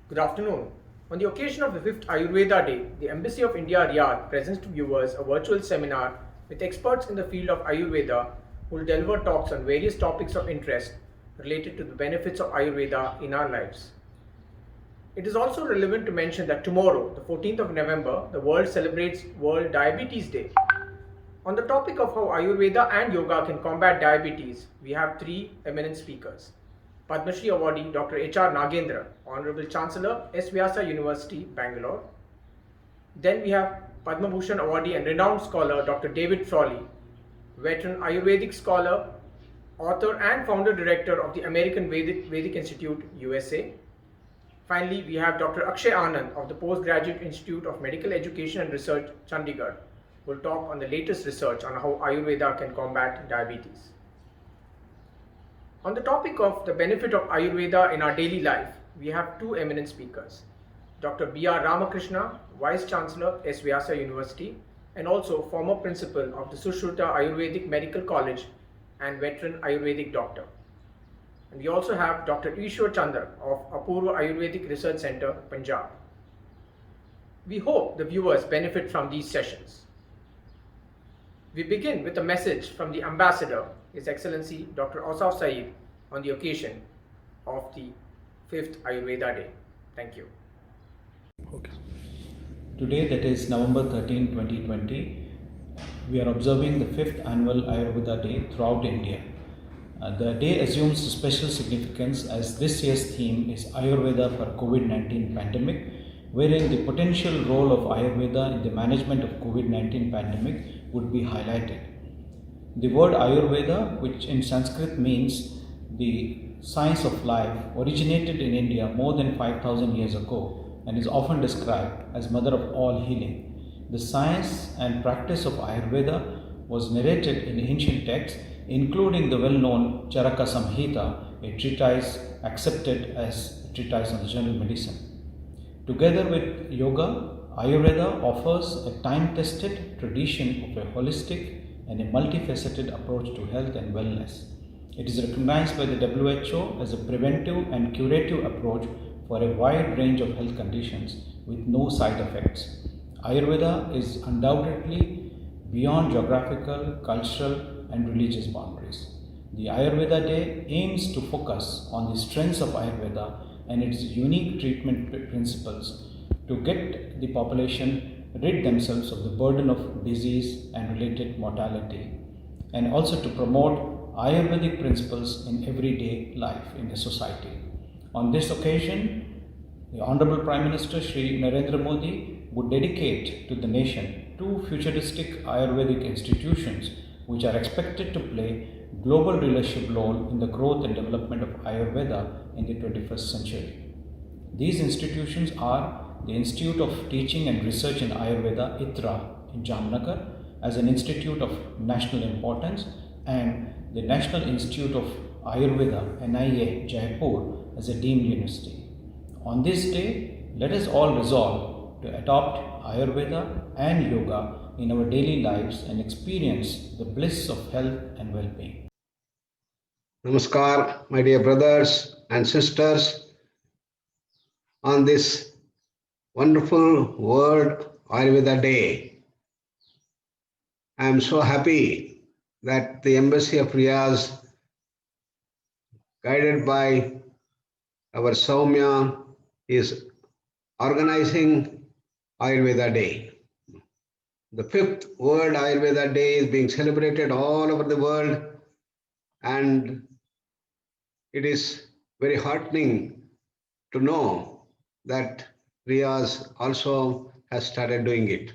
Good afternoon. On the occasion of the 5th Ayurveda Day, the Embassy of India Riyadh presents to viewers a virtual seminar with experts in the field of Ayurveda who will deliver talks on various topics of interest related to the benefits of Ayurveda in our lives. It is also relevant to mention that tomorrow, the 14th of November, the world celebrates World Diabetes Day. On the topic of how Ayurveda and yoga can combat diabetes, we have three eminent speakers. Padma Shri Awardee Dr. H.R. Nagendra, Honorable Chancellor, S. Vyasa University, Bangalore. Then we have Padma Bhushan Awardee and renowned scholar Dr. David Frawley, veteran Ayurvedic scholar, author and founder director of the American Vedic Institute, USA. Finally, we have Dr. Akshay Anand of the Postgraduate Institute of Medical Education and Research, Chandigarh, who will talk on the latest research on how Ayurveda can combat diabetes. On the topic of the benefit of Ayurveda in our daily life, we have two eminent speakers. Dr. B.R. Ramakrishna, Vice Chancellor, S. Vyasa University, and also former principal of the Sushruta Ayurvedic Medical College and veteran Ayurvedic doctor. And we also have Dr. Ishwar Chandra of Apurva Ayurvedic Research Center, Punjab. We hope the viewers benefit from these sessions. We begin with a message from the Ambassador, His Excellency Dr. Asaf Saeed, on the occasion of the 5th Ayurveda Day. Thank you. Okay. Today, that is November 13, 2020, we are observing the 5th annual Ayurveda Day throughout India. The day assumes special significance as this year's theme is Ayurveda for COVID-19 pandemic, wherein the potential role of Ayurveda in the management of COVID-19 pandemic would be highlighted. The word Ayurveda, which in Sanskrit means the science of life, originated in India more than 5,000 years ago and is often described as mother of all healing. The science and practice of Ayurveda was narrated in ancient texts, including the well-known Charaka Samhita, a treatise accepted as a treatise on general medicine. Together with yoga, Ayurveda offers a time-tested tradition of a holistic and a multifaceted approach to health and wellness. It is recognized by the WHO as a preventive and curative approach for a wide range of health conditions with no side effects. Ayurveda is undoubtedly beyond geographical, cultural, and religious boundaries. The Ayurveda Day aims to focus on the strengths of Ayurveda and its unique treatment principles to get the population rid themselves of the burden of disease and related mortality, and also to promote Ayurvedic principles in everyday life in the society. On this occasion, the Honorable Prime Minister Shri Narendra Modi would dedicate to the nation two futuristic Ayurvedic institutions which are expected to play global leadership role in the growth and development of Ayurveda in the 21st century. These institutions are the Institute of Teaching and Research in Ayurveda, ITRA, in Jamnagar, as an institute of national importance, and the National Institute of Ayurveda, NIA, Jaipur, as a deemed university. On this day, let us all resolve to adopt Ayurveda and yoga in our daily lives and experience the bliss of health and well-being. Namaskar, my dear brothers and sisters, on this wonderful World Ayurveda Day. I am so happy that the Embassy of Riyadh, guided by our Saumya, is organizing Ayurveda Day. The 5th World Ayurveda Day is being celebrated all over the world, and it is very heartening to know that Riyadh also has started doing it.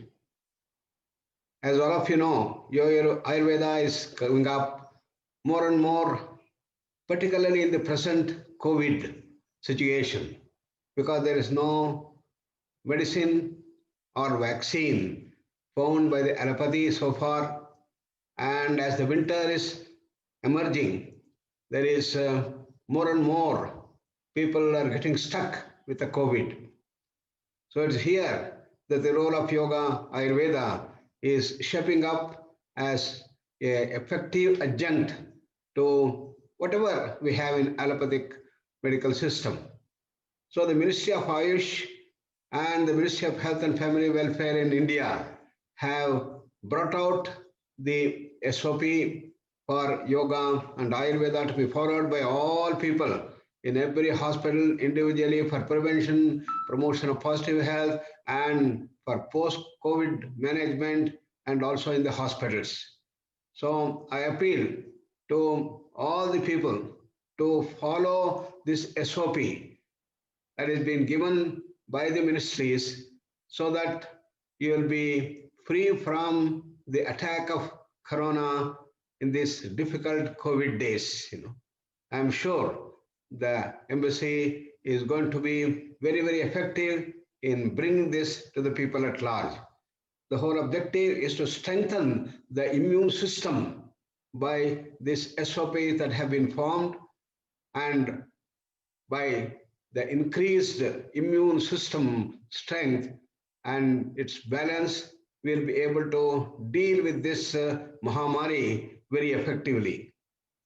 As all of you know, your Ayurveda is coming up more and more, particularly in the present COVID situation, because there is no medicine or vaccine found by the allopathy so far. And as the winter is emerging, there is more and more people are getting stuck with the COVID. So it's here that the role of yoga, Ayurveda, is shaping up as an effective adjunct to whatever we have in allopathic medical system. So the Ministry of Ayush and the Ministry of Health and Family Welfare in India have brought out the SOP for yoga and Ayurveda to be followed by all people in every hospital individually for prevention, promotion of positive health, and for post-COVID management, and also in the hospitals. So I appeal to all the people to follow this SOP that is being given by the ministries so that you will be free from the attack of corona in these difficult COVID days. I'm sure the embassy is going to be very, very effective in bringing this to the people at large. The whole objective is to strengthen the immune system by this SOPs that have been formed, and by the increased immune system strength and its balance, we'll be able to deal with this Mahamari very effectively.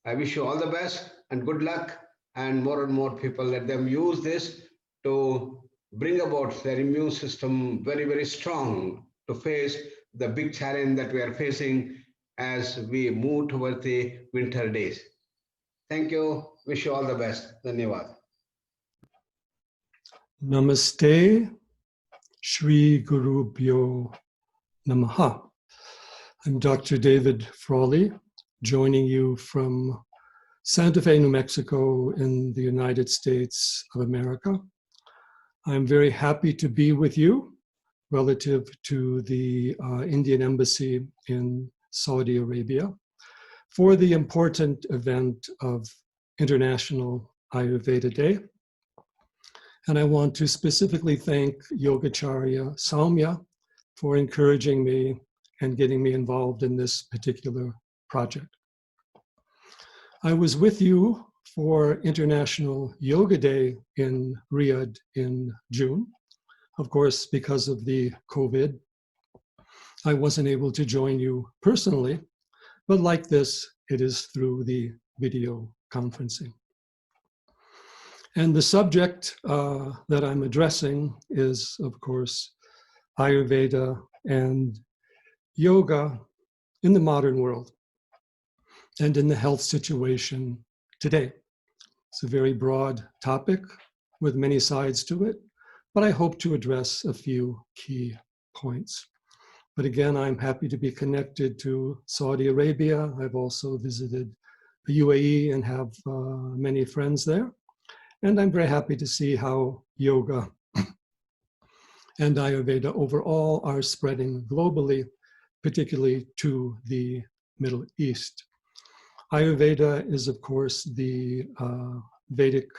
I wish you all the best and good luck, and more people, let them use this to bring about their immune system very, very strong to face the big challenge that we are facing as we move toward the winter days. Thank you. Wish you all the best. Dhanyavad. Namaste, Shri Guru Bhyo Namaha. I'm Dr. David Frawley, joining you from Santa Fe, New Mexico in the United States of America. I'm very happy to be with you relative to the Indian Embassy in Saudi Arabia for the important event of International Ayurveda Day. And I want to specifically thank Yogacharya Saumya for encouraging me and getting me involved in this particular project. I was with you for International Yoga Day in Riyadh in June. Of course, because of the COVID, I wasn't able to join you personally, but like this, it is through the video conferencing. And the subject that I'm addressing is, of course, Ayurveda and yoga in the modern world and in the health situation today. It's a very broad topic with many sides to it, but I hope to address a few key points. But again, I'm happy to be connected to Saudi Arabia. I've also visited the UAE and have many friends there. And I'm very happy to see how yoga and Ayurveda overall are spreading globally, particularly to the Middle East. Ayurveda is, of course, the Vedic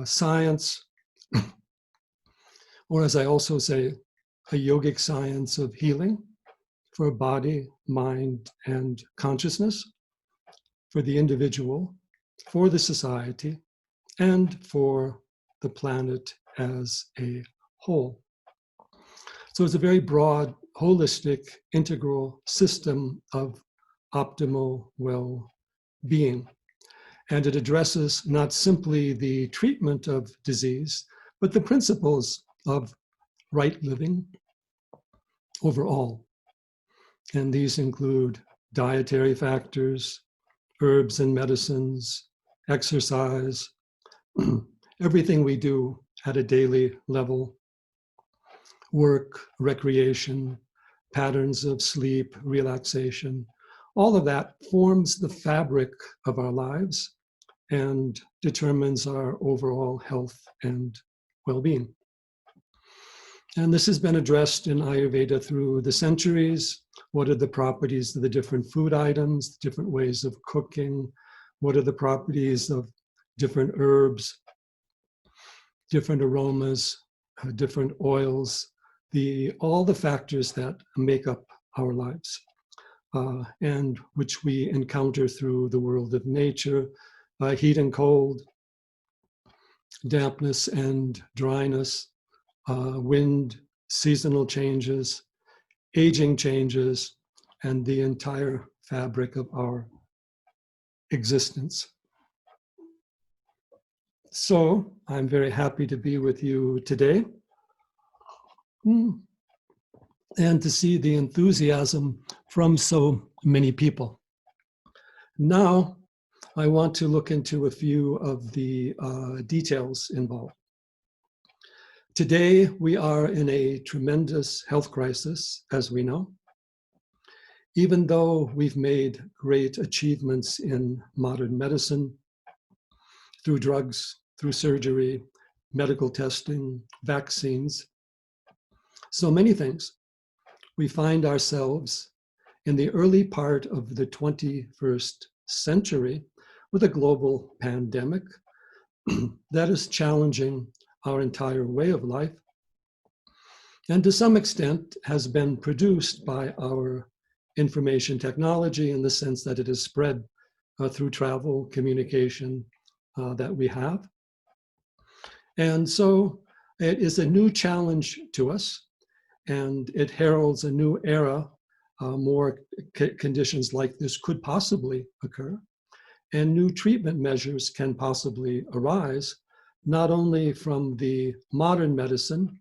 science, or as I also say, a yogic science of healing for body, mind, and consciousness, for the individual, for the society, and for the planet as a whole. So it's a very broad, holistic, integral system of optimal well-being. And it addresses not simply the treatment of disease, but the principles of right living overall. And these include dietary factors, herbs and medicines, exercise, everything we do at a daily level, work, recreation, patterns of sleep, relaxation, all of that forms the fabric of our lives and determines our overall health and well-being. And this has been addressed in Ayurveda through the centuries. What are the properties of the different food items, different ways of cooking? What are the properties of different herbs, different aromas, different oils, all the factors that make up our lives, and which we encounter through the world of nature, heat and cold, dampness and dryness, wind, seasonal changes, aging changes, and the entire fabric of our existence. So I'm very happy to be with you today and to see the enthusiasm from so many people. Now, I want to look into a few of the details involved. Today, we are in a tremendous health crisis, as we know. Even though we've made great achievements in modern medicine, through drugs, through surgery, medical testing, vaccines, so many things, we find ourselves in the early part of the 21st century with a global pandemic that is challenging our entire way of life, and to some extent has been produced by our information technology in the sense that it is spread through travel, communication that we have. And so it is a new challenge to us, and it heralds a new era. More conditions like this could possibly occur, and new treatment measures can possibly arise, not only from the modern medicine,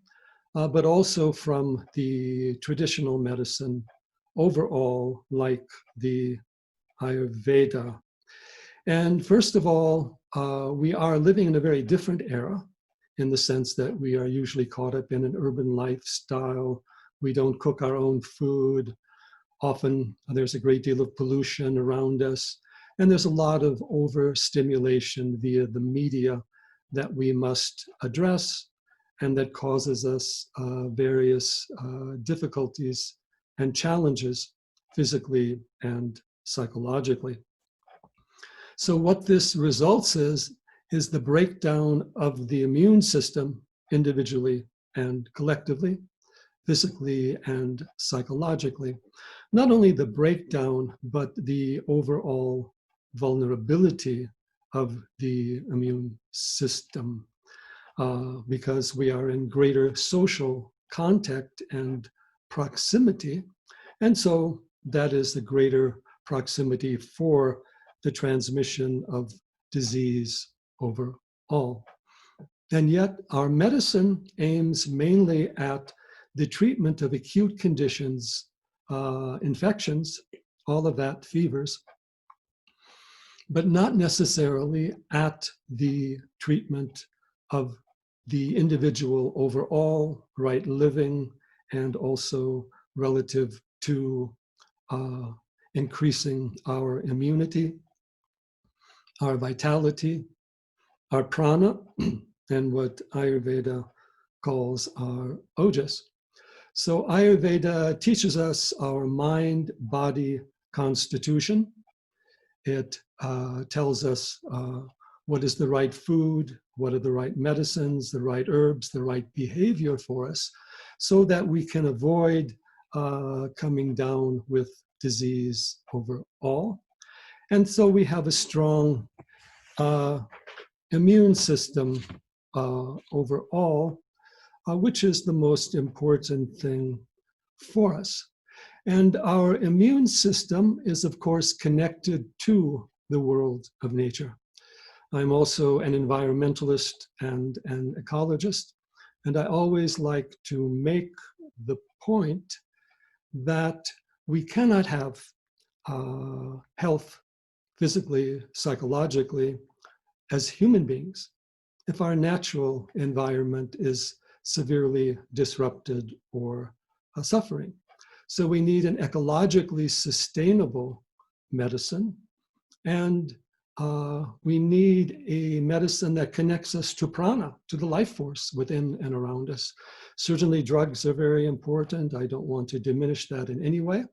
but also from the traditional medicine overall, like the Ayurveda. And first of all, we are living in a very different era in the sense that we are usually caught up in an urban lifestyle. We don't cook our own food. Often there's a great deal of pollution around us, and there's a lot of overstimulation via the media that we must address, and that causes us various difficulties and challenges physically and psychologically. So what this results is the breakdown of the immune system individually and collectively, physically and psychologically. Not only the breakdown, but the overall vulnerability of the immune system, because we are in greater social contact and proximity. And so that is the greater proximity for the transmission of disease overall. And yet our medicine aims mainly at the treatment of acute conditions, infections, all of that, fevers, but not necessarily at the treatment of the individual overall, right living, and also relative to increasing our immunity, our vitality, our prana, and what Ayurveda calls our ojas. So Ayurveda teaches us our mind-body constitution. It tells us what is the right food, what are the right medicines, the right herbs, the right behavior for us, so that we can avoid coming down with disease overall. And so we have a strong immune system overall, which is the most important thing for us. And our immune system is, of course, connected to the world of nature. I'm also an environmentalist and an ecologist, and I always like to make the point that we cannot have health physically, psychologically, as human beings if our natural environment is severely disrupted or suffering. So we need an ecologically sustainable medicine, and we need a medicine that connects us to prana, to the life force within and around us. Certainly drugs are very important. I don't want to diminish that in any way.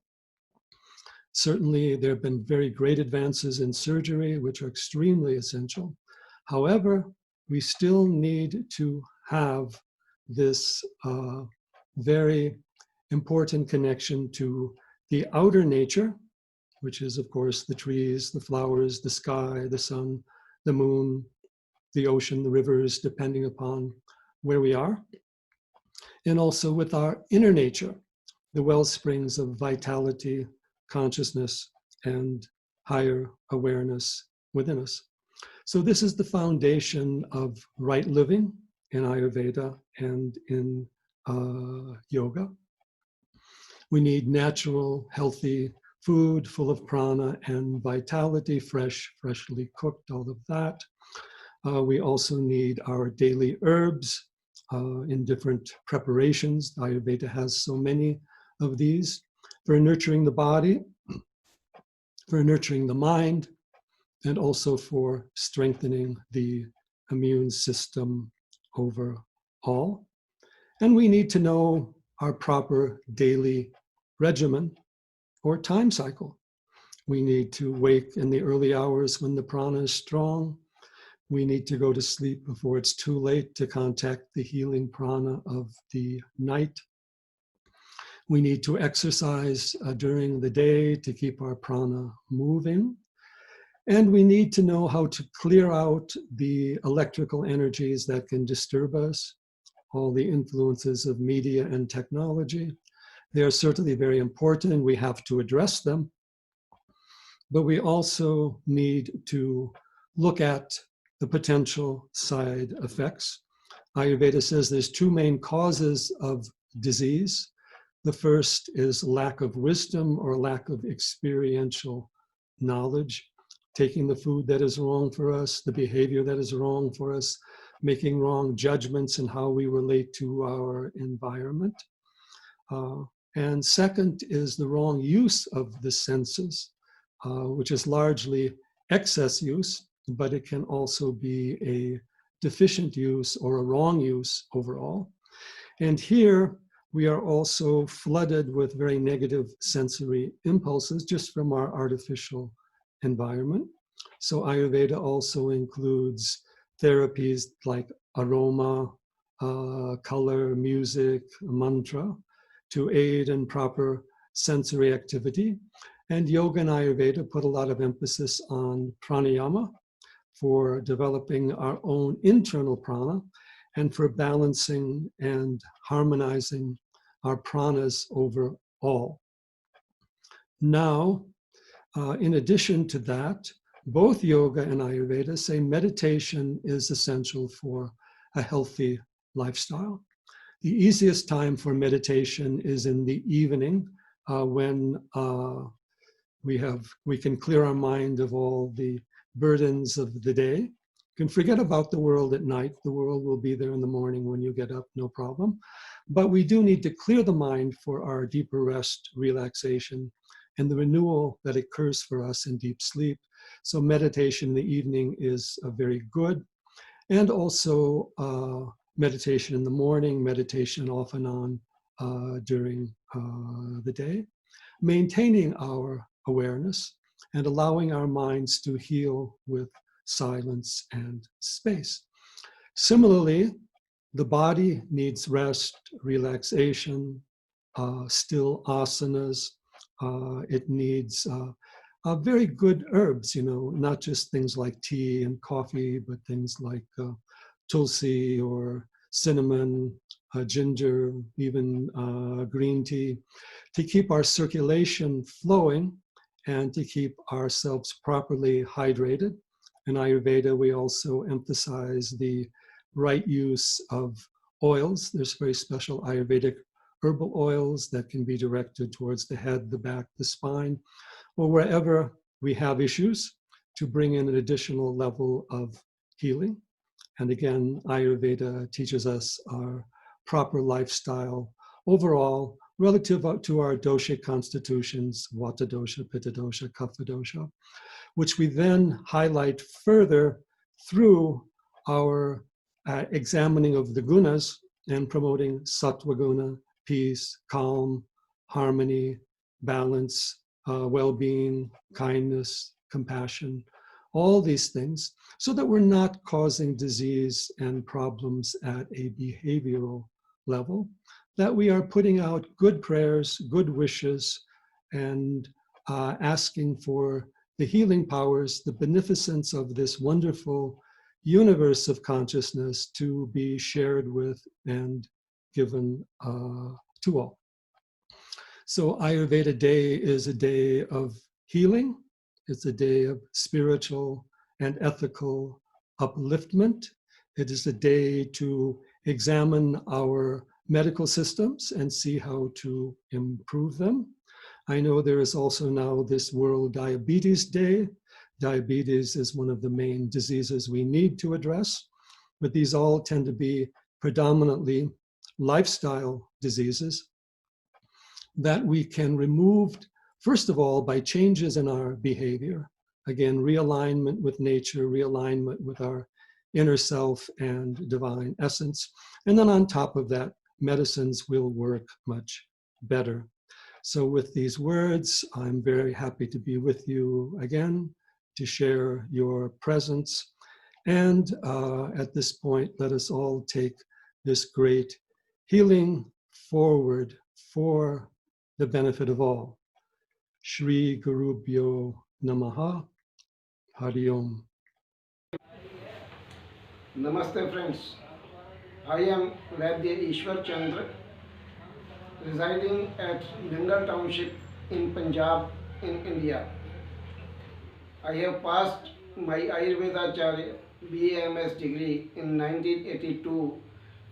Certainly there have been very great advances in surgery, which are extremely essential. However, we still need to have this very important connection to the outer nature, which is, of course, the trees, the flowers, the sky, the sun, the moon, the ocean, the rivers, depending upon where we are. And also with our inner nature, the well springs of vitality, consciousness, and higher awareness within us. So this is the foundation of right living in Ayurveda and in yoga. We need natural, healthy food full of prana and vitality, freshly cooked, all of that. We also need our daily herbs in different preparations. Ayurveda has so many of these for nurturing the body, for nurturing the mind, and also for strengthening the immune system overall. And we need to know our proper daily regimen or time cycle. We need to wake in the early hours when the prana is strong. We need to go to sleep before it's too late to contact the healing prana of the night. We need to exercise during the day to keep our prana moving. And we need to know how to clear out the electrical energies that can disturb us, all the influences of media and technology. They are certainly very important and we have to address them. But we also need to look at the potential side effects. Ayurveda says there's two main causes of disease. The first is lack of wisdom or lack of experiential knowledge, taking the food that is wrong for us, the behavior that is wrong for us, making wrong judgments in how we relate to our environment. And second is the wrong use of the senses, which is largely excess use, but it can also be a deficient use or a wrong use overall. And here we are also flooded with very negative sensory impulses just from our artificial environment. So Ayurveda also includes therapies like aroma, color, music, mantra to aid in proper sensory activity. And yoga and Ayurveda put a lot of emphasis on pranayama for developing our own internal prana and for balancing and harmonizing our pranas overall. Now, in addition to that, both yoga and Ayurveda say meditation is essential for a healthy lifestyle. The easiest time for meditation is in the evening when we can clear our mind of all the burdens of the day. You can forget about the world at night. The world will be there in the morning when you get up, no problem. But we do need to clear the mind for our deeper rest, relaxation, and the renewal that occurs for us in deep sleep. So meditation in the evening is very good. And also meditation in the morning, meditation off and on during the day, maintaining our awareness and allowing our minds to heal with silence and space. Similarly, the body needs rest, relaxation, still asanas. It needs very good herbs, not just things like tea and coffee, but things like tulsi or cinnamon, ginger, even green tea, to keep our circulation flowing and to keep ourselves properly hydrated. In Ayurveda, we also emphasize the right use of oils. There's very special Ayurvedic herbal oils that can be directed towards the head, the back, the spine, or wherever we have issues to bring in an additional level of healing. And again, Ayurveda teaches us our proper lifestyle overall relative to our dosha constitutions, Vata dosha, Pitta dosha, Kapha dosha, which we then highlight further through our examining of the gunas and promoting sattva guna, peace, calm, harmony, balance, well-being, kindness, compassion, all these things, so that we're not causing disease and problems at a behavioral level, that we are putting out good prayers, good wishes, and asking for the healing powers, the beneficence of this wonderful universe of consciousness to be shared with and given to all. So Ayurveda Day is a day of healing. It's a day of spiritual and ethical upliftment. It is a day to examine our medical systems and see how to improve them. I know there is also now this World Diabetes Day. Diabetes is one of the main diseases we need to address, but these all tend to be predominantly lifestyle diseases that we can remove, first of all, by changes in our behavior. Again, realignment with nature, realignment with our inner self and divine essence. And then on top of that, medicines will work much better. So with these words, I'm very happy to be with you again, to share your presence. And at this point, let us all take this great healing forward for the benefit of all. Shri Guru Bhyo Namaha. Hari Om. Namaste friends. I am Vaidya Ishwar Chandra, residing at Dhangal Township in Punjab in India. I have passed my Ayurveda Acharya BAMS degree in 1982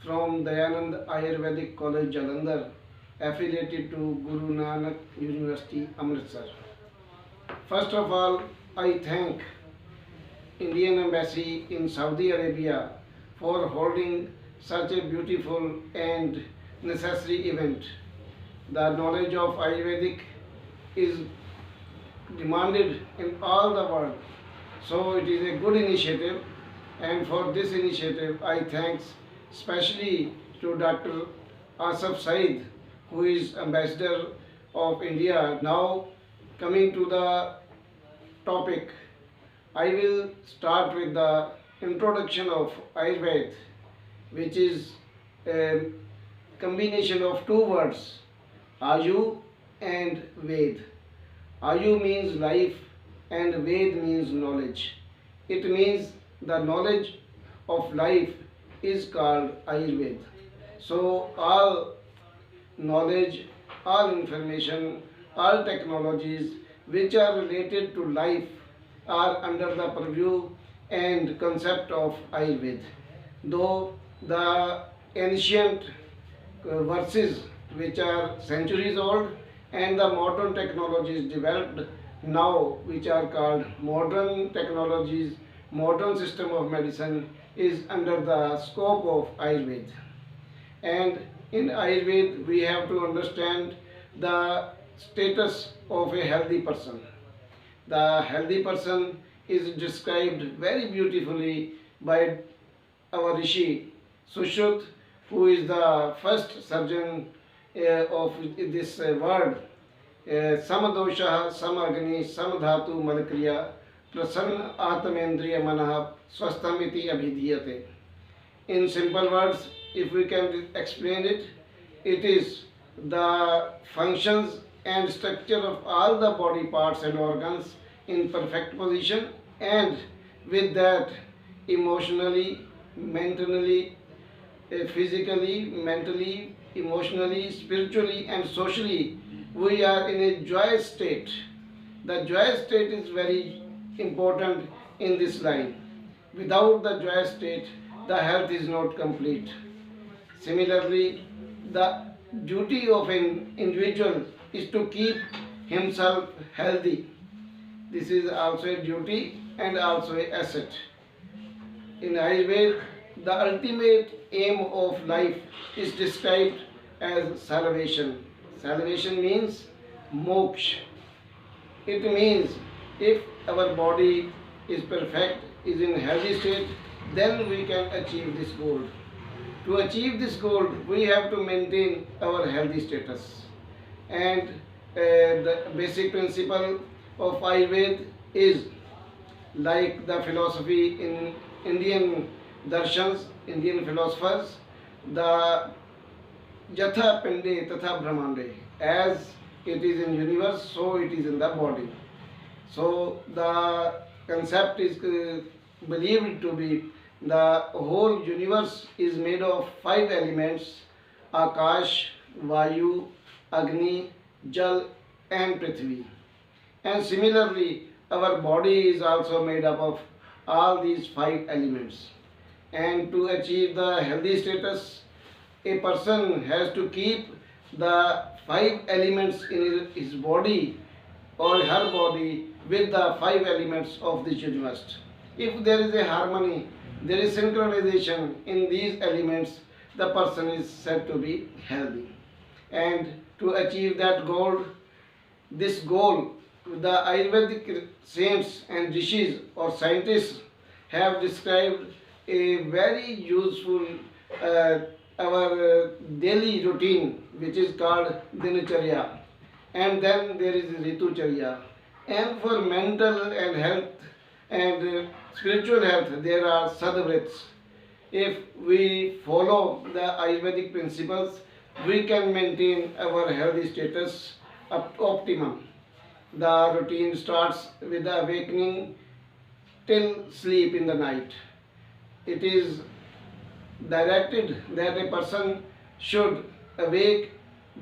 from Dayanand Ayurvedic College Jalandhar, affiliated to Guru Nanak University Amritsar. First of all, I thank Indian Embassy in Saudi Arabia for holding such a beautiful and necessary event. The knowledge of Ayurvedic is demanded in all the world, so it is a good initiative, and for this initiative I thanks especially to Dr. Asif Said, who is Ambassador of India. Now coming to the topic, I will start with the introduction of Ayurveda, which is a combination of two words, Ayu and Ved. Ayu means life and Ved means knowledge. It means the knowledge of life is called Ayurveda. So all knowledge, all information, all technologies which are related to life are under the purview and concept of Ayurveda. Though the ancient verses which are centuries old and the modern technologies developed now, which are called modern technologies, modern system of medicine, is under the scope of Ayurveda. And in Ayurveda we have to understand the status of a healthy person. The healthy person is described very beautifully by our Rishi Sushruta, who is the first surgeon of this word. Samadosha, Samagni, Samadhatu, Malakriya, Prasanna Atmendriya Manaha, Swastamiti Abhidhiyate. In simple words, if we can explain it, it is the functions and structure of all the body parts and organs in perfect position, and with that emotionally, mentally, physically, mentally, emotionally, spiritually and socially we are in a joyous state. The joyous state is very important in this line. Without the joyous state, the health is not complete. Similarly, the duty of an individual is to keep himself healthy. This is also a duty and also an asset. In Ayurveda, the ultimate aim of life is described as salvation. Salvation means moksha. It means if our body is perfect, is in healthy state, then we can achieve this goal. To achieve this goal, we have to maintain our healthy status. And the basic principle of Ayurveda is like the philosophy in Indian darshans, Indian philosophers, the Yatha Pinde Tatha Brahmande. As it is in universe, so it is in the body. So the concept is believed to be the whole universe is made of 5 elements: Akash, Vayu, Agni, Jal and Prithvi. And similarly, our body is also made up of all these five elements. And to achieve the healthy status, a person has to keep the five elements in his body or her body with the five elements of this universe. If there is a harmony, there is synchronization in these elements, the person is said to be healthy. And to achieve that goal, this goal, the Ayurvedic saints and rishis or scientists have described a very useful our daily routine, which is called dinacharya, and then there is ritucharya, and for mental and health and spiritual health there are sadvrits. If we follow the Ayurvedic principles, we can maintain our healthy status up to optimum. The routine starts with the awakening till sleep in the night. It is directed that a person should awake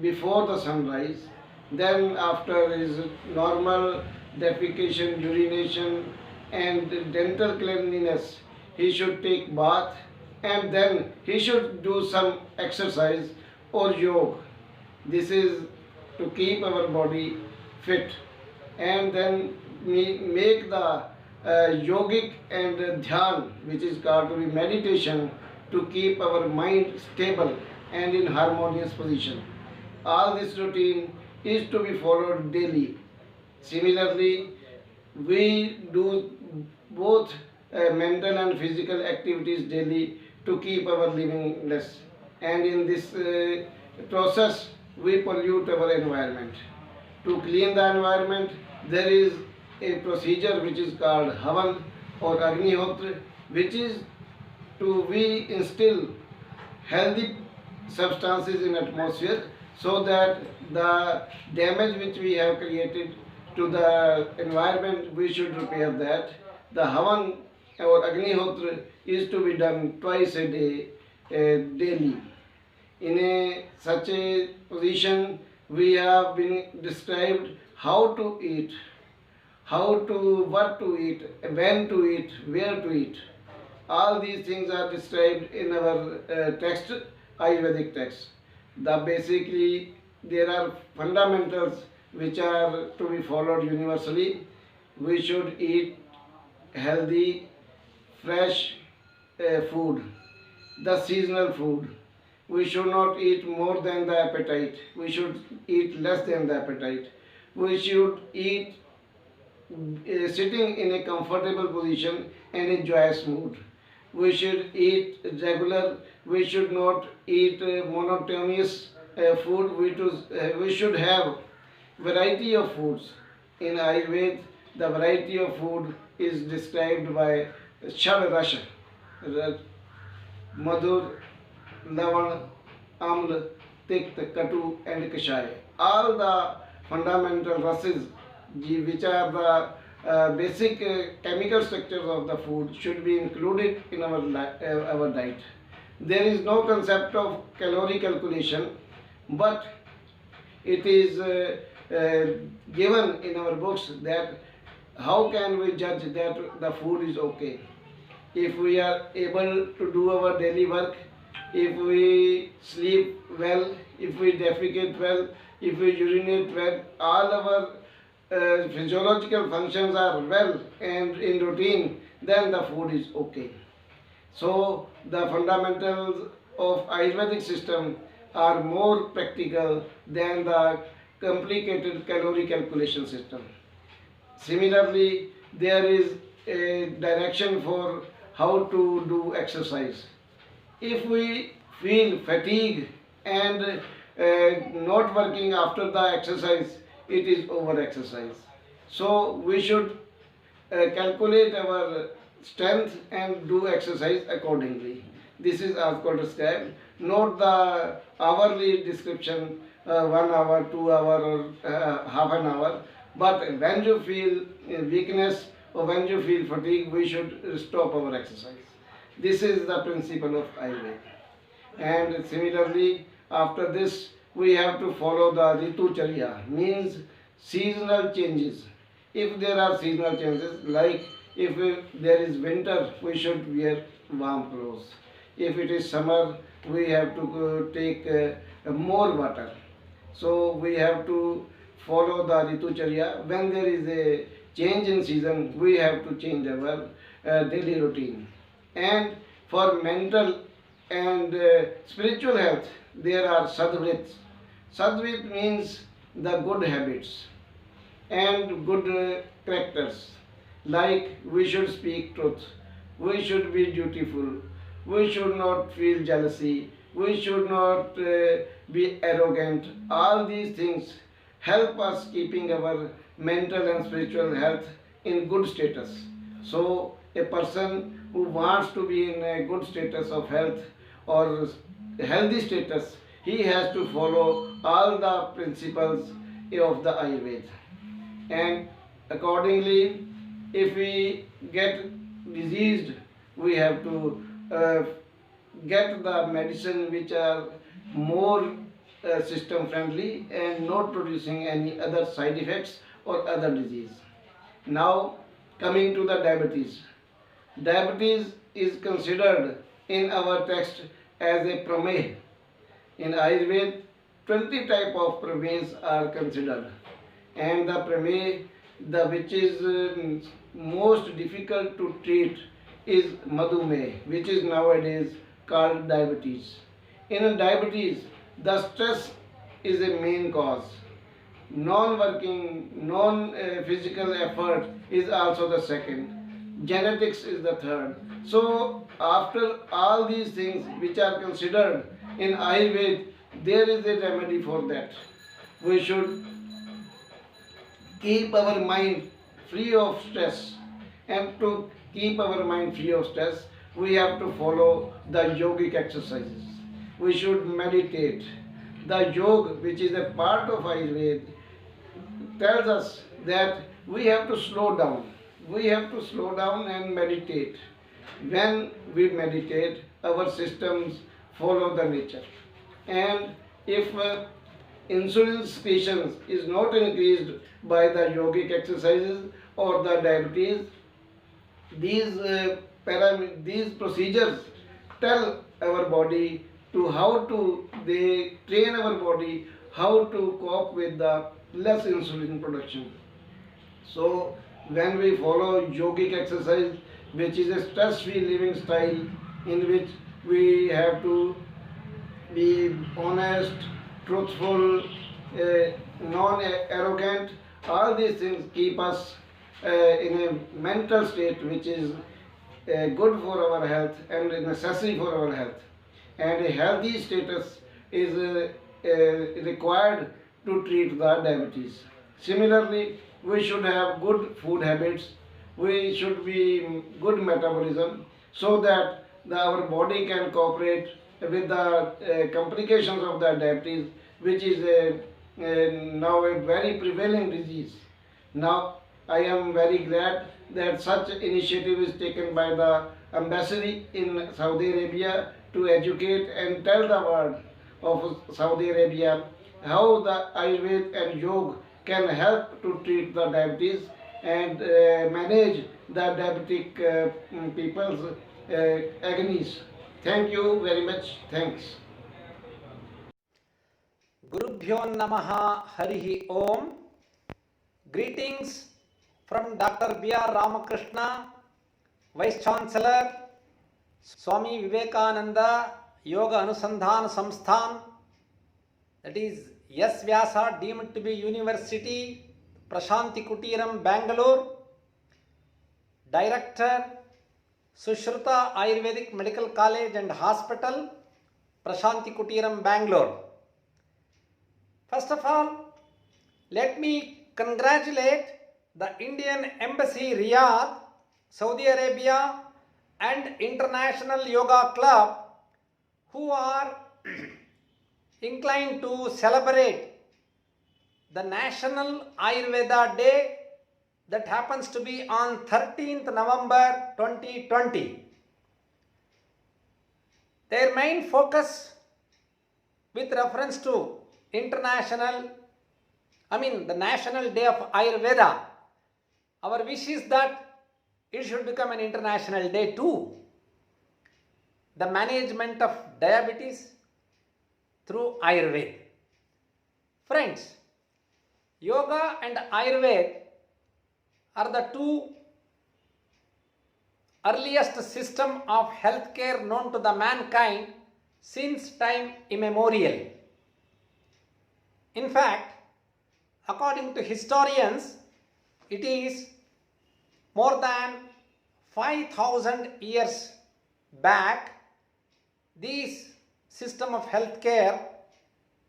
before the sunrise, then after his normal defecation, urination and dental cleanliness, he should take bath, and then he should do some exercise or yoga. This is to keep our body fit, and then we make the yogic and dhyan, which is called to be meditation, to keep our mind stable and in harmonious position. All this routine is to be followed daily. Similarly, we do both mental and physical activities daily to keep our living less. And in this process, we pollute our environment. To clean the environment, there is a procedure which is called Havan or Agnihotra, which is to we instill healthy substances in atmosphere so that the damage which we have created to the environment, we should repair that. The Havan or Agnihotra is to be done twice a day, daily. In such a position, we have been described how to eat, what to eat, when to eat, where to eat. All these things are described in our text, Ayurvedic text. Basically, there are fundamentals which are to be followed universally. We should eat healthy, fresh food, the seasonal food. We should not eat more than the appetite. We should eat less than the appetite. We should eat sitting in a comfortable position and in joyous mood. We should eat regular. We should not eat monotonous food. We should have variety of foods. In Ayurveda, the variety of food is described by Shad Rasha, Madhur, Lavan, Amla, Tikt, Katu and Kashaya. All the fundamental rases, which are the basic chemical structures of the food, should be included in our diet. There is no concept of calorie calculation, but it is given in our books that how can we judge that the food is okay. If we are able to do our daily work, if we sleep well, if we defecate well, if we urinate well, all our physiological functions are well and in routine, then the food is okay. So the fundamentals of Ayurvedic system are more practical than the complicated calorie calculation system. Similarly, there is a direction for how to do exercise. If we feel fatigue and not working after the exercise, it is over exercise. So we should calculate our strength and do exercise accordingly. This is as per described. Note the hourly description, 1 hour, 2 hour or half an hour. But when you feel weakness or when you feel fatigue, we should stop our exercise. This is the principle of Ayurveda. And similarly, after this, we have to follow the Ritucharya, means seasonal changes. If there are seasonal changes, like If there is winter, we should wear warm clothes. If it is summer, we have to take more water. So we have to follow the Ritucharya. When there is a change in season, we have to change our daily routine. And for mental and spiritual health, there are sadhvrits. Sadhvrit means the good habits and good characters. Like we should speak truth, we should be dutiful, we should not feel jealousy, we should not be arrogant. All these things help us keeping our mental and spiritual health in good status. So a person who wants to be in a good status of health or healthy status, he has to follow all the principles of the Ayurveda. And accordingly, if we get diseased, we have to get the medicine which are more system friendly and not producing any other side effects or other disease. Now coming to the diabetes. Diabetes is considered in our text as a prameh. In Ayurveda, 20 type of pramehs are considered, and the prameh, the which is most difficult to treat, is madhumeh, which is nowadays called diabetes. In diabetes, the stress is a main cause. Non-working, non-physical effort is also the second. Genetics is the third. So after all these things which are considered in Ayurveda, there is a remedy for that. We should keep our mind free of stress, and to keep our mind free of stress, we have to follow the yogic exercises. We should meditate. The yoga, which is a part of Ayurveda, tells us that we have to slow down. We have to slow down and meditate. When we meditate, our systems follow the nature. And if insulin secretion is not increased by the yogic exercises or the diabetes, these procedures tell our body to how to, they train our body how to cope with the less insulin production. So when we follow yogic exercise, which is a stress-free living style in which we have to be honest, truthful, non-arrogant, all these things keep us in a mental state which is good for our health and necessary for our health. And a healthy status is required to treat the diabetes. Similarly, we should have good food habits, we should be good metabolism, so that our body can cooperate with the complications of the diabetes, which is now a very prevailing disease. Now I am very glad that such initiative is taken by the embassy in Saudi Arabia to educate and tell the world of Saudi Arabia how the Ayurveda and Yoga can help to treat the diabetes and manage the diabetic people's agonies. Thank you very much. Thanks. Gurubhyo Namaha Harihi Om. Greetings from Dr. B.R. Ramakrishna, Vice Chancellor, Swami Vivekananda Yoga Anusandhan Samsthan, that is S. Vyasa deemed to be University, Prashanti Kutiram, Bangalore, Director, Sushruta Ayurvedic Medical College and Hospital, Prashanti Kutiram, Bangalore. First of all, let me congratulate the Indian Embassy, Riyadh, Saudi Arabia, and International Yoga Club, who are inclined to celebrate the National Ayurveda Day that happens to be on 13th November 2020. Their main focus with reference to the National Day of Ayurveda, our wish is that it should become an international day too. The management of diabetes through Ayurveda. Friends, yoga and Ayurveda are the two earliest system of healthcare known to the mankind since time immemorial. In fact, according to historians, it is more than 5,000 years back this system of healthcare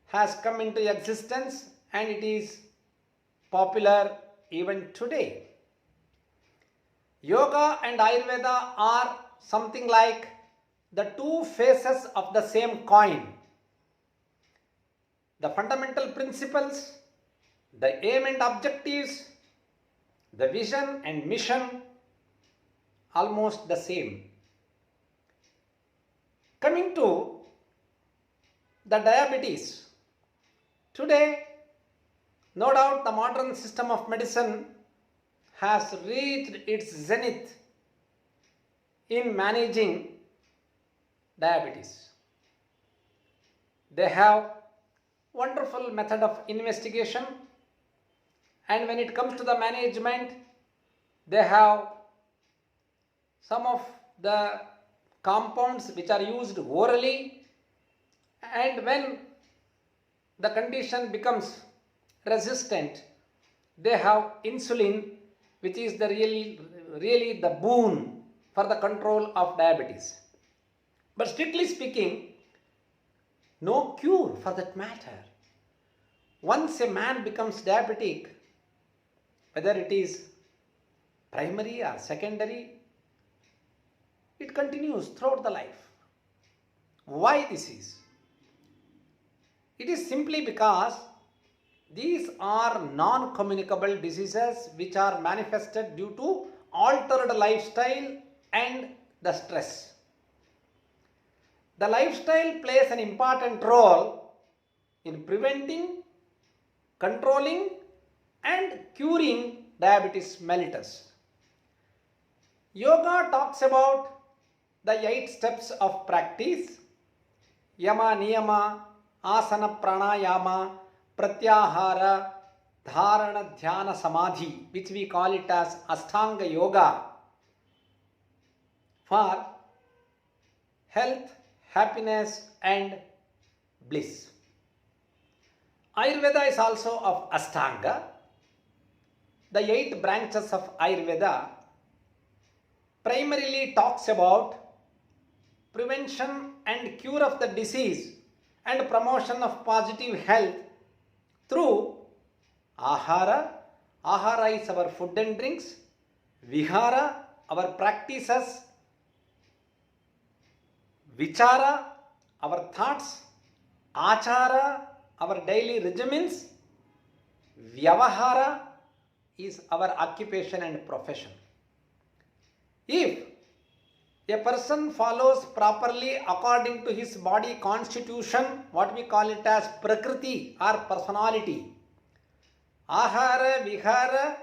has come into existence and it is popular even today. Yoga and Ayurveda are something like the two faces of the same coin. The fundamental principles, the aim and objectives, the vision and mission, almost the same. Coming to the diabetes, today, no doubt the modern system of medicine has reached its zenith in managing diabetes. They have wonderful method of investigation, and when it comes to the management, they have some of the compounds which are used orally, and when the condition becomes resistant, they have insulin, which is the really the boon for the control of diabetes. But strictly speaking, no cure for that matter. Once a man becomes diabetic, whether it is primary or secondary, it continues throughout the life. Why this is? It is simply because these are non-communicable diseases which are manifested due to altered lifestyle and the stress. The lifestyle plays an important role in preventing, controlling and curing diabetes mellitus. Yoga talks about the 8 steps of practice: yama, niyama, asana, pranayama, pratyahara, dharana, dhyana, samadhi, which we call it as Ashtanga Yoga, for health, happiness and bliss. Ayurveda is also of Ashtanga. The 8 branches of Ayurveda primarily talks about prevention and cure of the disease and promotion of positive health through ahara. Ahara is our food and drinks. Vihara, our practices. Vichara, our thoughts. Achara, our daily regimens. Vyavahara is our occupation and profession. If a person follows properly according to his body constitution, what we call it as prakriti or personality, ahara, vihara,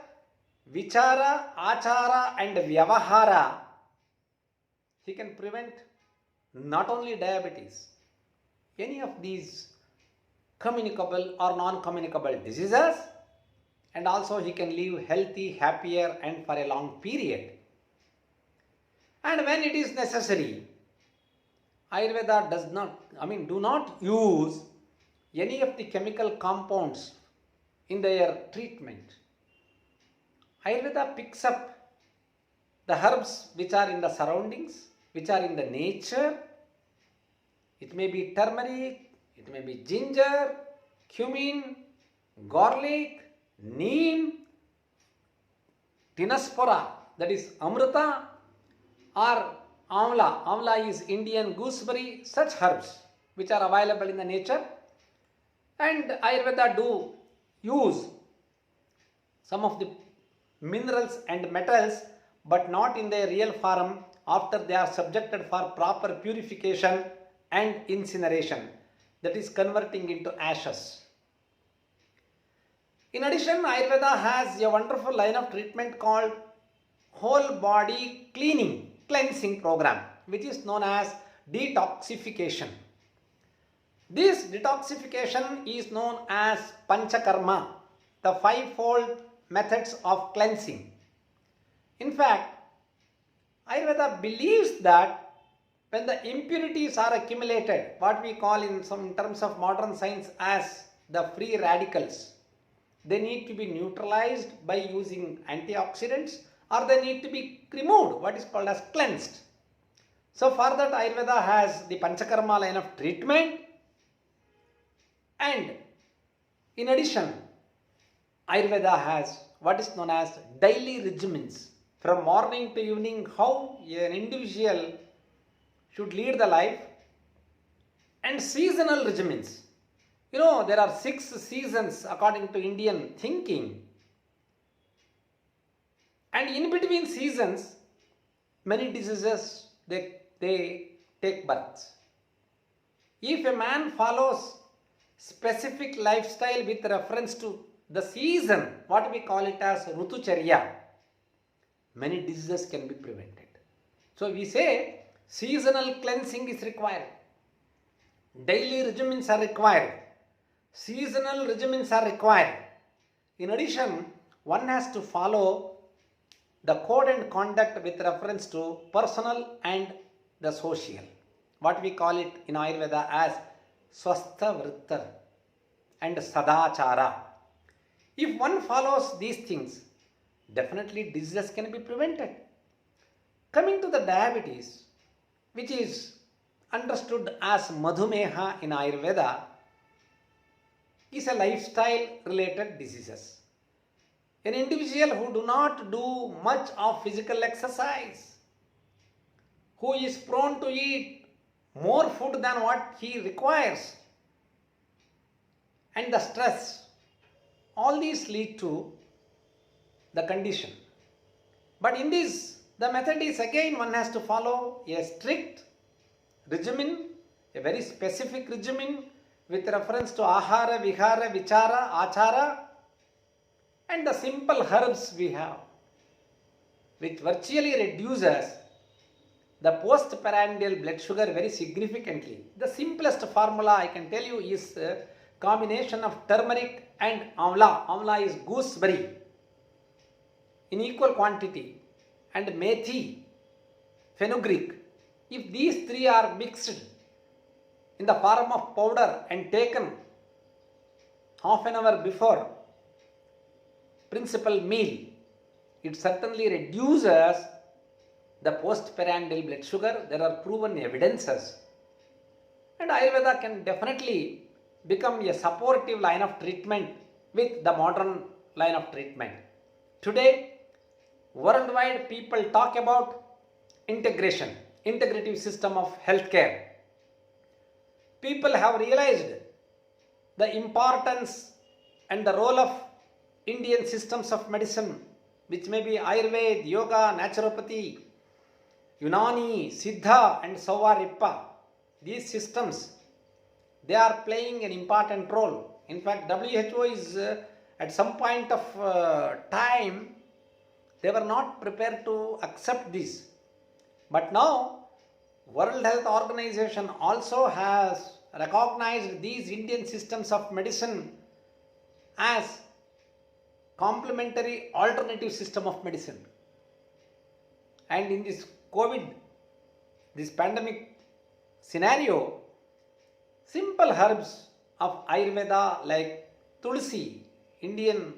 vichara, achara and vyavahara, he can prevent not only diabetes, any of these communicable or non-communicable diseases, and also he can live healthy, happier and for a long period. And when it is necessary, Ayurveda do not use any of the chemical compounds in their treatment. Ayurveda picks up the herbs which are in the surroundings, which are in the nature. It may be turmeric, it may be ginger, cumin, garlic, neem, tinaspora, that is amrita, or amla. Amla is Indian gooseberry, such herbs which are available in the nature. And Ayurveda do use some of the minerals and metals, but not in their real form after they are subjected for proper purification and incineration, that is converting into ashes. In addition, Ayurveda has a wonderful line of treatment called whole body cleansing program, which is known as detoxification. This detoxification is known as Panchakarma, the fivefold methods of cleansing. In fact, Ayurveda believes that when the impurities are accumulated, what we call in terms of modern science as the free radicals, they need to be neutralized by using antioxidants, or they need to be removed, what is called as cleansed. So for that, Ayurveda has the Panchakarma line of treatment, and in addition, Ayurveda has what is known as daily regimens, from morning to evening, how an individual should lead the life, and seasonal regimens. You know, there are 6 seasons according to Indian thinking, and in between seasons, many diseases they take birth. If a man follows specific lifestyle with reference to the season, what we call it as Rutucharya, many diseases can be prevented. So we say seasonal cleansing is required, daily regimens are required, seasonal regimens are required. In addition, one has to follow the code and conduct with reference to personal and the social, what we call it in Ayurveda as Swastha Vritta and Sadachara. If one follows these things, definitely diseases can be prevented. Coming to the diabetes, which is understood as Madhumeha in Ayurveda, is a lifestyle related diseases. An individual who do not do much of physical exercise, who is prone to eat more food than what he requires, and the stress, all these lead to the condition. But in this, the method is again one has to follow a strict regimen, a very specific regimen with reference to Ahara, Vihara, Vichara, Achara, and the simple herbs we have, which virtually reduces the postprandial blood sugar very significantly. The simplest formula I can tell you is a combination of turmeric and amla. Amla is gooseberry in equal quantity, and methi, fenugreek. If these 3 are mixed in the form of powder and taken half an hour before principal meal, it certainly reduces the postprandial blood sugar. There are proven evidences, and Ayurveda can definitely become a supportive line of treatment with the modern line of treatment. Today, worldwide people talk about integrative system of healthcare. People have realized the importance and the role of Indian systems of medicine, which may be Ayurveda, Yoga, Naturopathy, Unani, Siddha and Savarippa. These systems, they are playing an important role. In fact, WHO is at some point of time, they were not prepared to accept this. But now, World Health Organization also has recognized these Indian systems of medicine as complementary alternative system of medicine. And in this COVID, this pandemic scenario, simple herbs of Ayurveda like Tulsi, Indian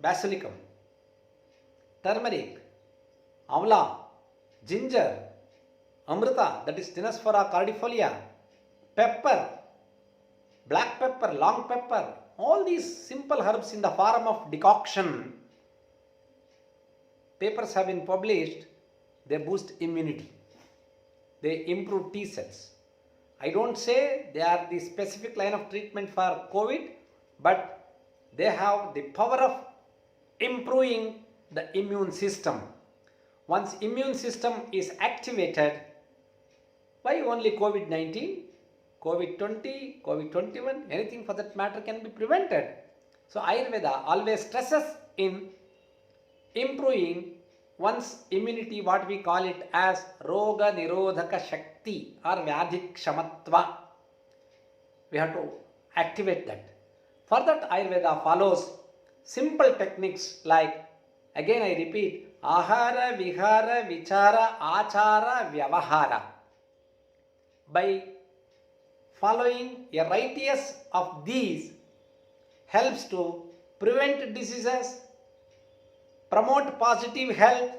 basilicum, turmeric, amla, ginger, amrita, that is Dinospora cordifolia, pepper, black pepper, long pepper, all these simple herbs in the form of decoction, papers have been published, they boost immunity, they improve T cells. I don't say they are the specific line of treatment for COVID, but they have the power of improving the immune system. Once immune system is activated, why only COVID-19? COVID-20, COVID-21, anything for that matter can be prevented. So Ayurveda always stresses in improving one's immunity, what we call it as Roga Nirodhaka Shakti or Vyadhi Kshamatva. We have to activate that. For that, Ayurveda follows simple techniques like, again I repeat, Ahara, Vihara, Vichara, Achara, Vyavahara. By following a righteous of these helps to prevent diseases, promote positive health,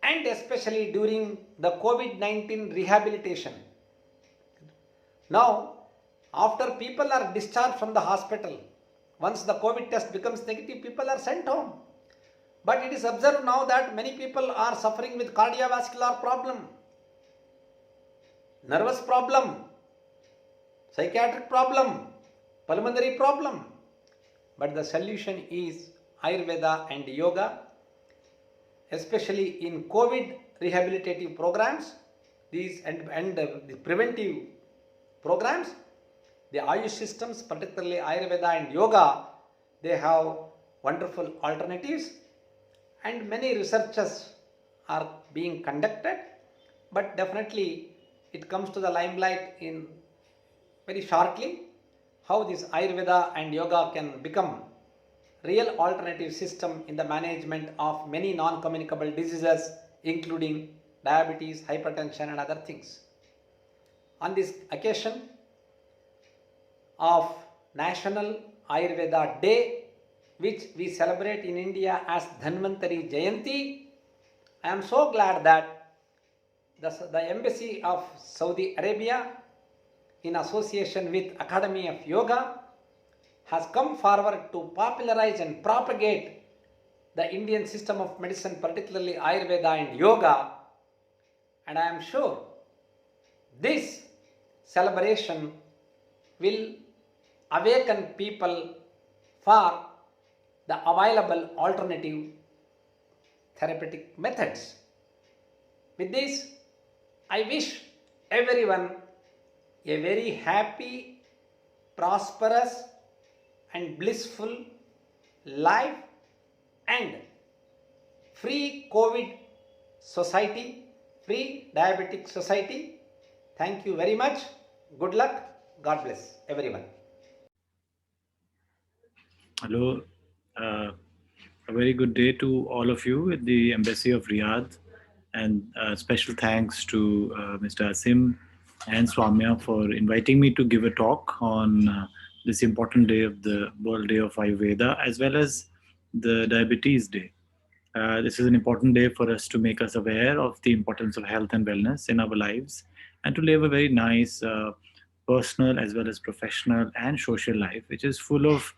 and especially during the COVID-19 rehabilitation. Now, after people are discharged from the hospital, once the COVID test becomes negative, people are sent home. But it is observed now that many people are suffering with cardiovascular problem, nervous problem, psychiatric problem, pulmonary problem. But the solution is Ayurveda and yoga, especially in COVID rehabilitative programs, these and the preventive programs, the Ayush systems, particularly Ayurveda and yoga, they have wonderful alternatives, and many researches are being conducted, but definitely it comes to the limelight in very shortly how this Ayurveda and yoga can become real alternative system in the management of many non-communicable diseases, including diabetes, hypertension and other things. On this occasion of National Ayurveda Day, which we celebrate in India as Dhanvantari Jayanti, I am so glad that the Embassy of Saudi Arabia, in association with Academy of Yoga, has come forward to popularize and propagate the Indian system of medicine, particularly Ayurveda and yoga. And I am sure this celebration will awaken people for the available alternative therapeutic methods. With this, I wish everyone a very happy, prosperous and blissful life and free COVID society, free diabetic society. Thank you very much. Good luck. God bless everyone. Hello, a very good day to all of you at the Embassy of Riyadh, and special thanks to Mr. Asim and Swamya for inviting me to give a talk on this important day of the World Day of Ayurveda, as well as the Diabetes Day. This is an important day for us to make us aware of the importance of health and wellness in our lives, and to live a very nice personal as well as professional and social life, which is full of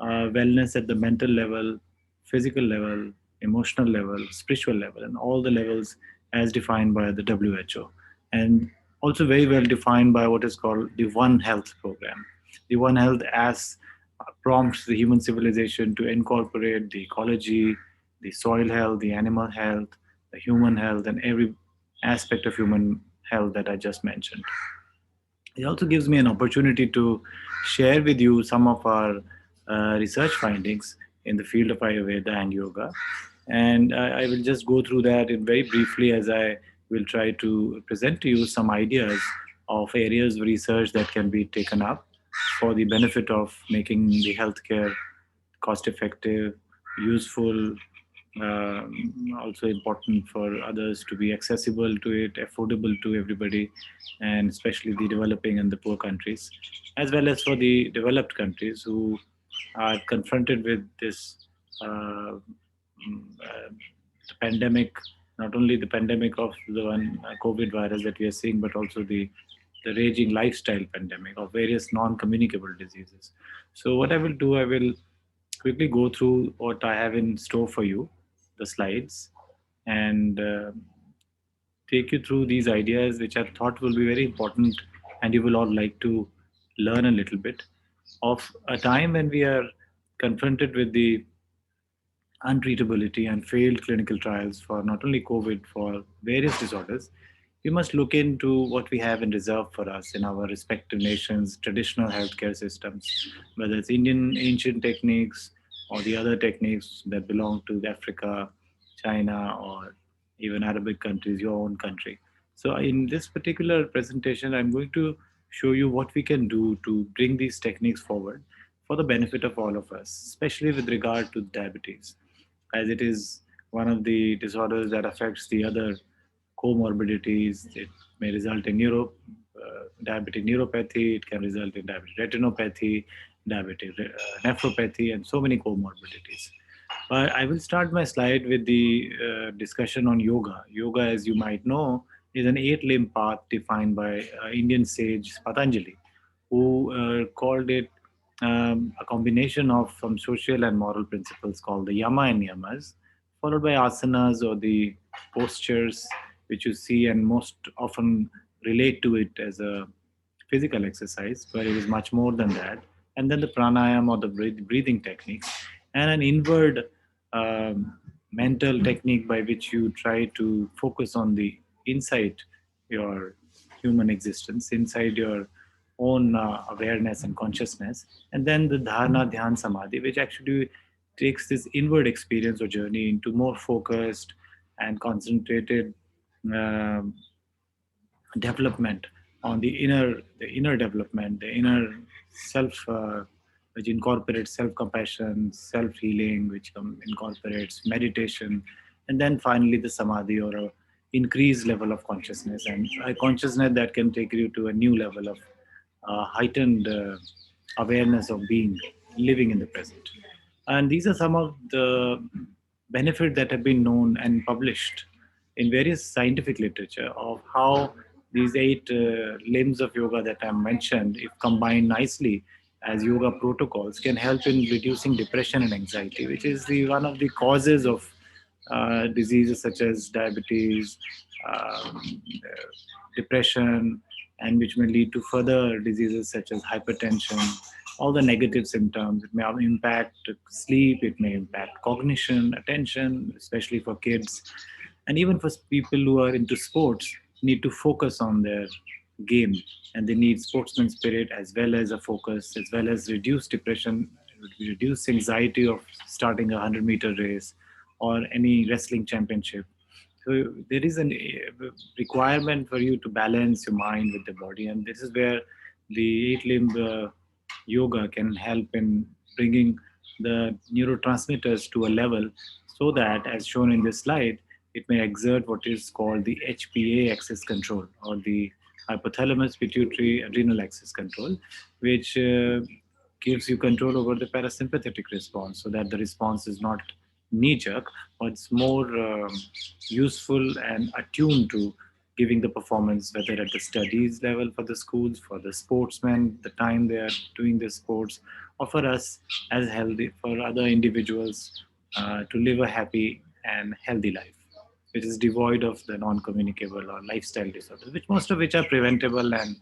wellness at the mental level, physical level, emotional level, spiritual level, and all the levels as defined by the WHO, and also very well defined by what is called the One Health program. The One Health as prompts the human civilization to incorporate the ecology, the soil health, the animal health, the human health, and every aspect of human health that I just mentioned. It also gives me an opportunity to share with you some of our research findings in the field of Ayurveda and yoga. And I will just go through that in very briefly, as I will try to present to you some ideas of areas of research that can be taken up for the benefit of making the healthcare cost effective, useful, also important for others to be accessible to it, affordable to everybody, and especially the developing and the poor countries, as well as for the developed countries who are confronted with this pandemic, not only the pandemic of the one COVID virus that we are seeing, but also the raging lifestyle pandemic of various non-communicable diseases. So what I will do, I will quickly go through what I have in store for you, the slides, and take you through these ideas which I thought will be very important, and you will all like to learn a little bit of a time when we are confronted with the untreatability and failed clinical trials for not only COVID, for various disorders. We must look into what we have in reserve for us in our respective nations' traditional healthcare systems, whether it's Indian ancient techniques or the other techniques that belong to Africa, China, or even Arabic countries, your own country. So, in this particular presentation, I'm going to show you what we can do to bring these techniques forward for the benefit of all of us, especially with regard to diabetes, as it is one of the disorders that affects the other comorbidities. It may result in diabetic neuropathy, it can result in diabetic retinopathy, diabetic nephropathy, and so many comorbidities. But I will start my slide with the discussion on yoga. Yoga, as you might know, is an eight-limb path defined by Indian sage Patanjali, who called it a combination of some social and moral principles called the yama and yamas, followed by asanas, or the postures which you see and most often relate to it as a physical exercise, but it is much more than that. And then the pranayama, or the breathing techniques, and an inward mental technique by which you try to focus on the inside your human existence, inside your own awareness and consciousness. And then the dharana, dhyan, samadhi, which actually takes this inward experience or journey into more focused and concentrated um development on the inner development, the inner self, which incorporates self-compassion, self-healing, which incorporates meditation, and then finally the samadhi, or a increased level of consciousness, and a consciousness that can take you to a new level of heightened awareness of being, living in the present. And these are some of the benefits that have been known and published in various scientific literature of how these eight limbs of yoga that I mentioned, if combined nicely as yoga protocols, can help in reducing depression and anxiety, which is one of the causes of diseases such as diabetes, depression, and which may lead to further diseases such as hypertension, all the negative symptoms. It may impact sleep, it may impact cognition, attention, especially for kids, and even for people who are into sports, need to focus on their game, and they need sportsman spirit as well as a focus, as well as reduce depression, reduce anxiety of starting a 100-meter race or any wrestling championship. So there is a requirement for you to balance your mind with the body, and this is where the eight-limb yoga can help in bringing the neurotransmitters to a level so that, as shown in this slide, it may exert what is called the HPA axis control, or the hypothalamus pituitary adrenal axis control, which gives you control over the parasympathetic response, so that the response is not knee jerk, but it's more useful and attuned to giving the performance, whether at the studies level for the schools, for the sportsmen, the time they are doing the sports, or for us as healthy, for other individuals to live a happy and healthy life, which is devoid of the non-communicable or lifestyle disorders, which most of which are preventable, and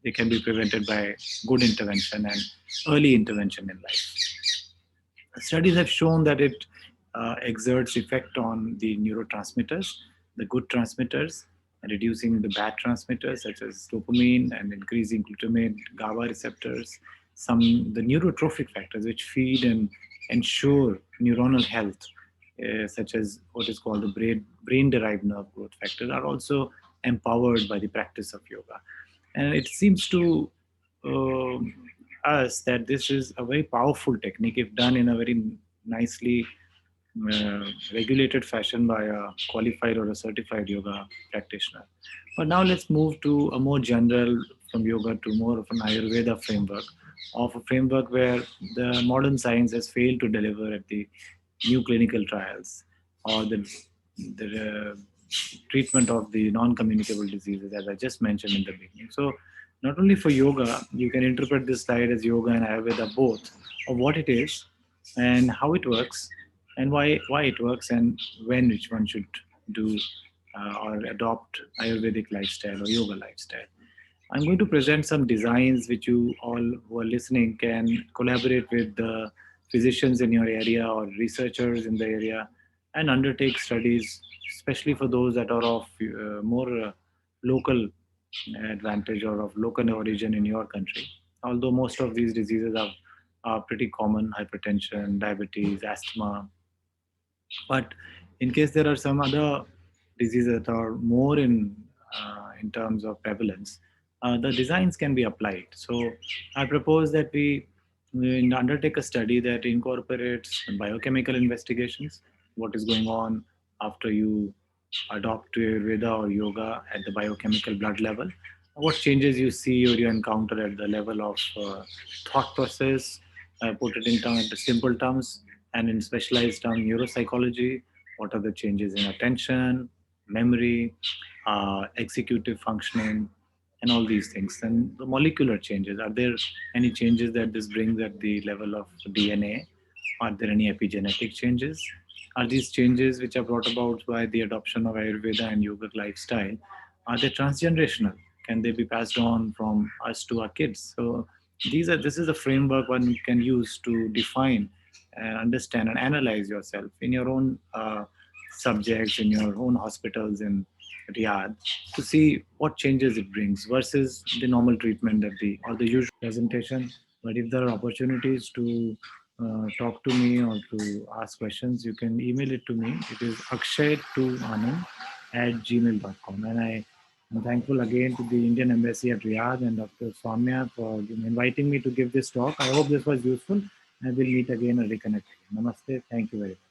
they can be prevented by good intervention and early intervention in life. Studies have shown that it exerts effect on the neurotransmitters, the good transmitters, and reducing the bad transmitters such as dopamine, and increasing glutamate, GABA receptors, some the neurotrophic factors which feed and ensure neuronal health, such as what is called the brain-derived nerve growth factors, are also empowered by the practice of yoga. And it seems to um us that this is a very powerful technique if done in a very nicely regulated fashion by a qualified or a certified yoga practitioner. But now let's move to a more general, from yoga to more of an Ayurveda framework, of a framework where the modern science has failed to deliver at the new clinical trials, or the treatment of the non-communicable diseases, as I just mentioned in the beginning. So not only for yoga, you can interpret this slide as yoga and Ayurveda both, of what it is and how it works, and why it works, and when which one should do or adopt Ayurvedic lifestyle or yoga lifestyle. I'm going to present some designs which you all who are listening can collaborate with the physicians in your area or researchers in the area, and undertake studies, especially for those that are of more local advantage or of local origin in your country. Although most of these diseases are pretty common: hypertension, diabetes, asthma. But In case there are some other diseases that are more in terms of prevalence, the designs can be applied. So I propose that we undertake a study that incorporates biochemical investigations, what is going on after you adopt Ayurveda or yoga at the biochemical blood level, what changes you see or you encounter at the level of thought process, put it in simple terms, and in specialized terms, neuropsychology, what are the changes in attention, memory, executive functioning, and all these things. And the molecular changes, are there any changes that this brings at the level of DNA? Are there any epigenetic changes? Are these changes which are brought about by the adoption of Ayurveda and yogic lifestyle, are they transgenerational? Can they be passed on from us to our kids? So this is a framework one can use to define and understand and analyze yourself in your own subjects, in your own hospitals in Riyadh, to see what changes it brings versus the normal treatment that the or the usual presentation. But if there are opportunities to talk to me or to ask questions, you can email it to me. It is akshay2anand at gmail.com. And I am thankful again to the Indian Embassy at Riyadh and Dr. Soumya for inviting me to give this talk. I hope this was useful and we'll meet again and reconnect. Namaste. Thank you very much.